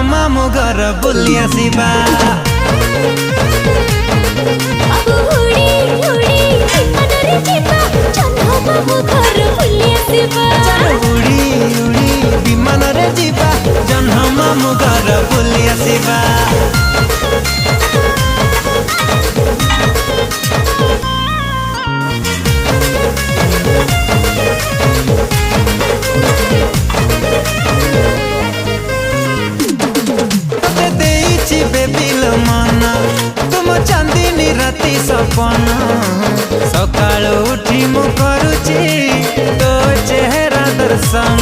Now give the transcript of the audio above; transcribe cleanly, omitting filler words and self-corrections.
मामू घर बुली आसिबा। अब उड़ी उड़ी विमानरे जिबा जह्न मामू घर बुली आसिबा। उड़ी उड़ी विमान रे जीवा जह्न मामू घर बुली आसिबा। तुम चांदनी राति सपना सकाल उठी मु करुची तो चेहरा दर्शन।